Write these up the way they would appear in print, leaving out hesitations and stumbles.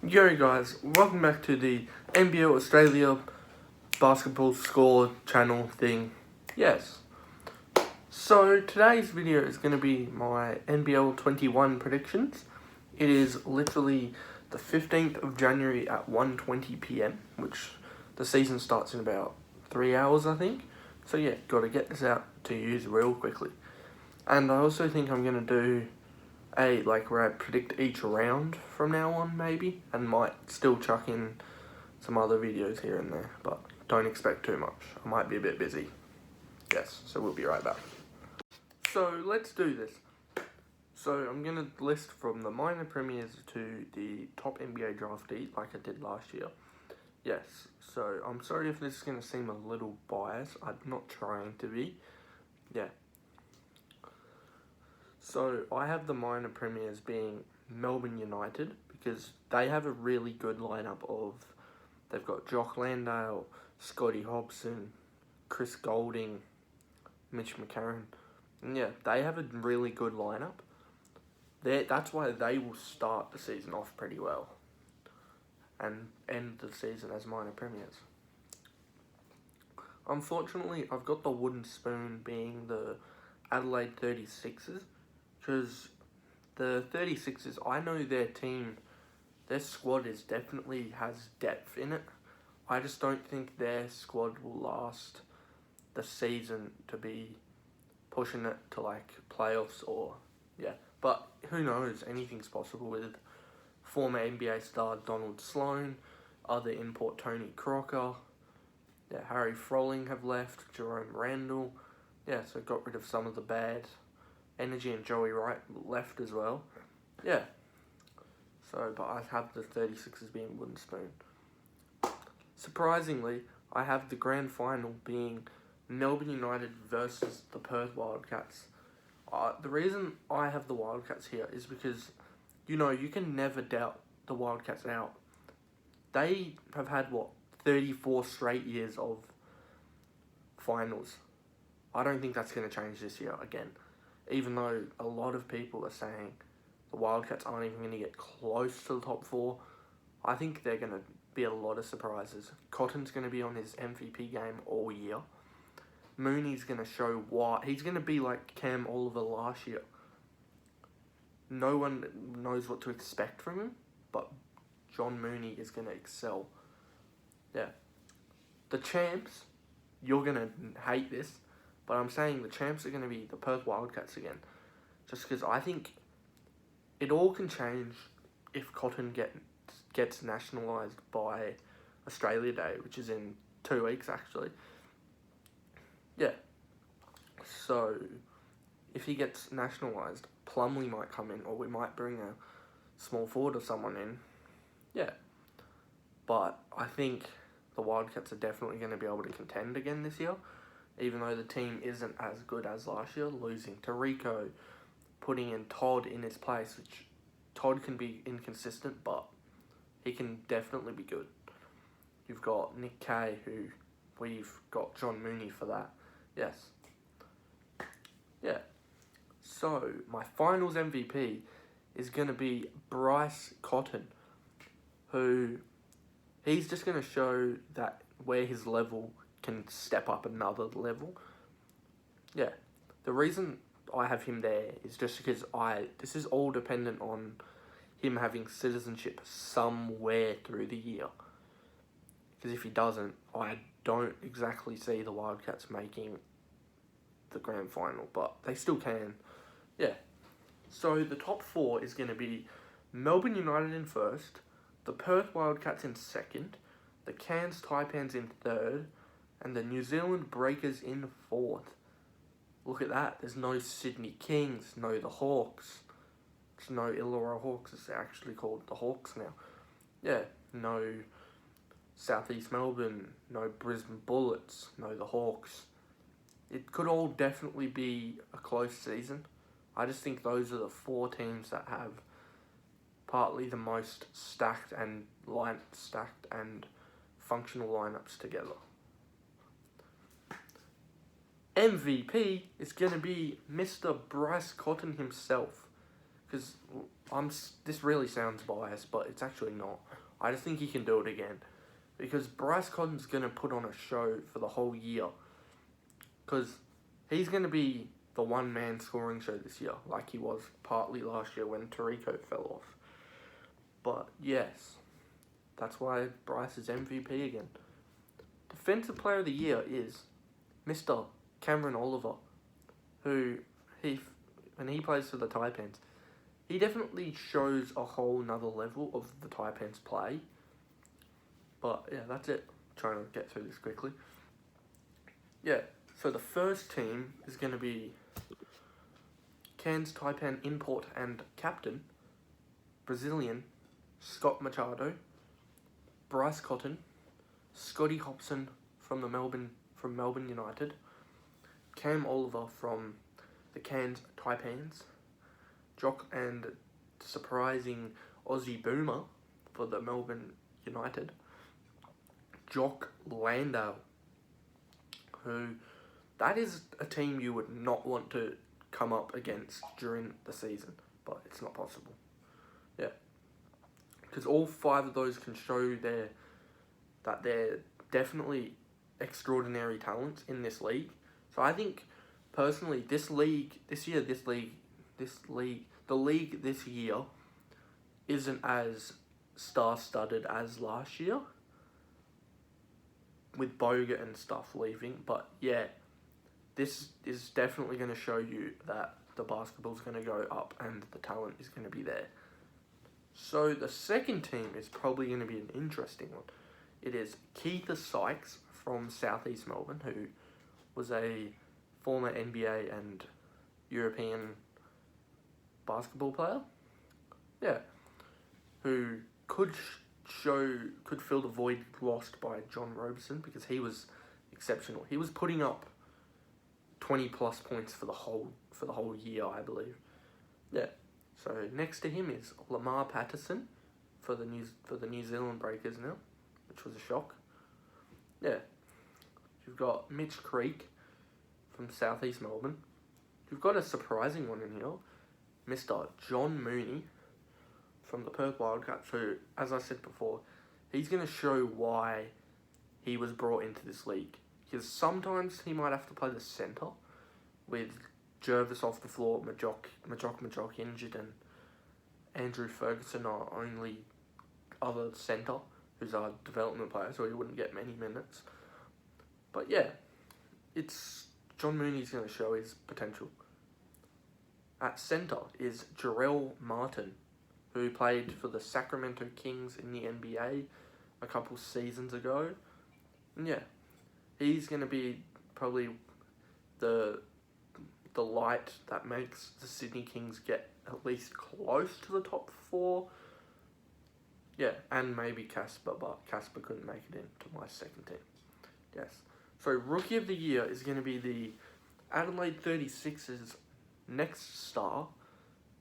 Yo guys, welcome back to the NBL Australia basketball score channel thing. Yes. So today's video is going to be my NBL 21 predictions. It is literally the 15th of January at 1:20 PM, which the season starts in about 3 hours, I think. So yeah, got to get this out to you real quickly. And I also think I'm going to do where I predict each round from now on, maybe, and might still chuck in some other videos here and there, but don't expect too much. I might be a bit busy. Yes, so we'll be right back. So let's do this. So I'm gonna list from the minor premiers to the top NBA draftee, like I did last year. Yes, so I'm sorry if this is gonna seem a little biased. I'm not trying to be. Yeah. So I have the minor premiers being Melbourne United because they have a really good lineup of. They've got Jock Landale, Scotty Hobson, Chris Golding, Mitch McCarron. And yeah, they have a really good lineup. That's why they will start the season off pretty well and end the season as minor premiers. Unfortunately, I've got the wooden spoon being the Adelaide 36ers because the 36ers, I know their team, their squad definitely has depth in it. I just don't think their squad will last the season to be pushing it to like playoffs or yeah. But who knows? Anything's possible with former NBA star Donald Sloan, other import Tony Crocker. Yeah, Harry Froling have left, Jerome Randall. Yeah, so got rid of some of the bad energy, and Joey Wright left as well. Yeah. So, but I have the 36ers being wooden spoon. Surprisingly, I have the grand final being Melbourne United versus the Perth Wildcats. The reason I have the Wildcats here is because, you can never doubt the Wildcats out. They have had, 34 straight years of finals. I don't think that's going to change this year again. Even though a lot of people are saying the Wildcats aren't even going to get close to the top four, I think they're going to be a lot of surprises. Cotton's going to be on his MVP game all year. Mooney's going to show why. He's going to be like Cam Oliver last year. No one knows what to expect from him, but John Mooney is going to excel. Yeah. The champs, you're going to hate this, but I'm saying the champs are going to be the Perth Wildcats again. Just because I think it all can change if Cotton gets nationalised by Australia Day, which is in 2 weeks actually. Yeah. So, if he gets nationalised, Plumlee might come in, or we might bring a small forward or someone in. Yeah. But I think the Wildcats are definitely going to be able to contend again this year, even though the team isn't as good as last year, losing to Rico, putting in Todd in his place, which Todd can be inconsistent, but he can definitely be good. You've got Nick Kay, who we've got John Mooney for that. Yes. Yeah. So, my finals MVP is going to be Bryce Cotton, who he's just going to show that where his level can step up another level. Yeah. The reason I have him there is just because this is all dependent on him having citizenship somewhere through the year. Because if he doesn't, I don't exactly see the Wildcats making the grand final, but they still can. Yeah. So the top four is going to be Melbourne United in first, the Perth Wildcats in second, the Cairns Taipans in third, and the New Zealand Breakers in fourth. Look at that. There's no Sydney Kings, no the Hawks. There's no Illawarra Hawks. It's actually called the Hawks now. Yeah, no Southeast Melbourne, no Brisbane Bullets, no the Hawks. It could all definitely be a close season. I just think those are the four teams that have partly the most stacked and functional lineups together. MVP is going to be Mr. Bryce Cotton himself, because this really sounds biased, but it's actually not. I just think he can do it again, because Bryce Cotton's gonna put on a show for the whole year, because he's gonna be the one-man scoring show this year, like he was partly last year when Tarico fell off. But yes, that's why Bryce is MVP again. Defensive Player of the Year is Mr. Cameron Oliver, who when he plays for the Taipans, he definitely shows a whole nother level of the Taipans play. But yeah, that's it. Trying to get through this quickly. Yeah, so the first team is going to be Cairns Taipan import and captain, Brazilian, Scott Machado, Bryce Cotton, Scotty Hobson from Melbourne United, Cam Oliver from the Cairns Taipans, Jock and surprising Aussie Boomer for the Melbourne United, Jock Landale, who that is a team you would not want to come up against during the season, but it's not possible. Yeah, because all 5 of those can show that they're definitely extraordinary talents in this league. So I think personally, the league this year isn't as star-studded as last year, with Bogut and stuff leaving. But yeah, this is definitely going to show you that the basketball's going to go up and the talent is going to be there. So the second team is probably going to be an interesting one. It is Keitha Sykes from Southeast Melbourne, who was a former NBA and European basketball player. Yeah, who could fill the void lost by John Roberson, because he was exceptional. He was putting up 20 plus points for the whole year, I believe. Yeah. So next to him is Lamar Patterson for the New Zealand Breakers now, which was a shock. Yeah. You've got Mitch Creek from Southeast Melbourne. You've got a surprising one in here, Mr. John Mooney from the Perth Wildcats, who, as I said before, he's going to show why he was brought into this league. Because sometimes he might have to play the centre with Jervis off the floor, Majok injured, and Andrew Ferguson, our only other centre, who's our development player, so he wouldn't get many minutes. But yeah, John Mooney's going to show his potential. At centre is Jarrell Martin, who played for the Sacramento Kings in the NBA a couple seasons ago. And yeah, he's going to be probably the light that makes the Sydney Kings get at least close to the top 4. Yeah, and maybe Casper, but Casper couldn't make it into my second team. Yes. So Rookie of the Year is going to be the Adelaide 36ers' next star,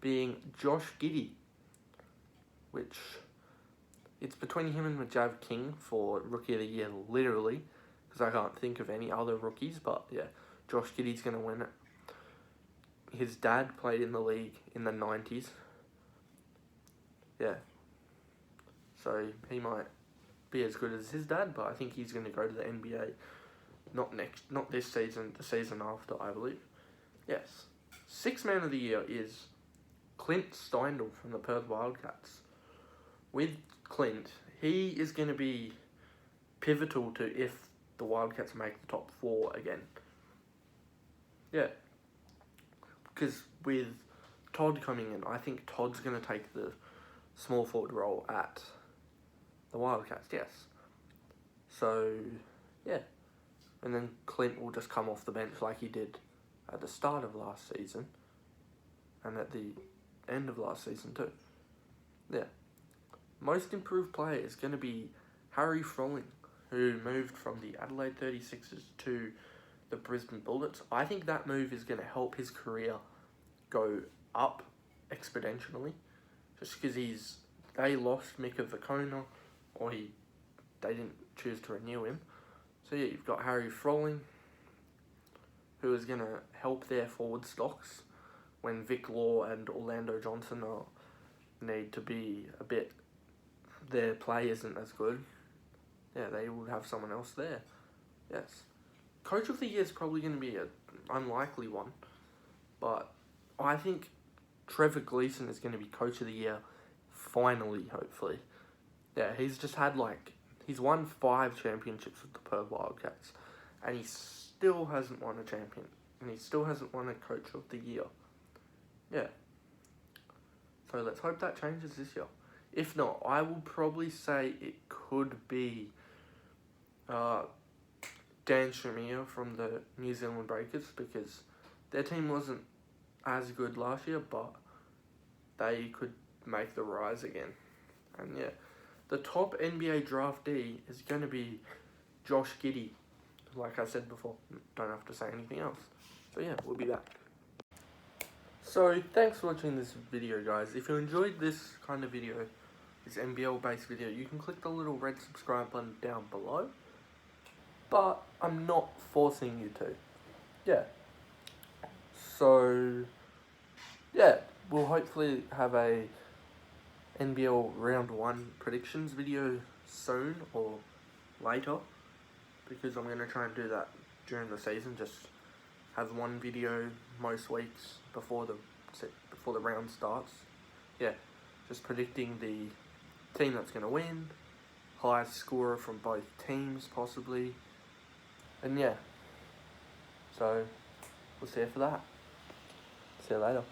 being Josh Giddey, which it's between him and Majav King for Rookie of the Year, literally, because I can't think of any other rookies, but yeah, Josh Giddey's going to win it. His dad played in the league in the 90s. Yeah. So he might be as good as his dad, but I think he's going to go to the NBA. Not this season, the season after, I believe. Yes. Sixth Man of the Year is Clint Steindl from the Perth Wildcats. With Clint, he is going to be pivotal to if the Wildcats make the top 4 again. Yeah. Because with Todd coming in, I think Todd's going to take the small forward role at the Wildcats, yes. So, yeah. And then Clint will just come off the bench like he did at the start of last season and at the end of last season too. Yeah. Most improved player is going to be Harry Froling, who moved from the Adelaide 36ers to the Brisbane Bullets. I think that move is going to help his career go up exponentially, just because they lost Mika Vukona, or they didn't choose to renew him. So yeah, you've got Harry Froling, who is going to help their forward stocks when Vic Law and Orlando Johnson need to be a bit, their play isn't as good, yeah, they would have someone else there. Yes. Coach of the Year is probably going to be an unlikely one, but I think Trevor Gleeson is going to be Coach of the Year finally, hopefully. Yeah, he's just had he's won 5 championships with the Perth Wildcats, and he still hasn't won a champion, and he still hasn't won a Coach of the Year. Yeah. So let's hope that changes this year. If not, I will probably say it could be Dan Shamir from the New Zealand Breakers, because their team wasn't as good last year, but they could make the rise again. And yeah, the top NBA draftee is going to be Josh Giddey. Like I said before, don't have to say anything else. So yeah, we'll be back. So thanks for watching this video, guys. If you enjoyed this kind of video, this NBL based video, you can click the little red subscribe button down below. But I'm not forcing you to. Yeah. So yeah, we'll hopefully have a NBL round 1 predictions video soon or later, because I'm going to try and do that during the season. Just have one video most weeks before the round starts. Yeah, just predicting the team that's going to win, highest scorer from both teams possibly, and yeah, so we'll see you for that. See you later.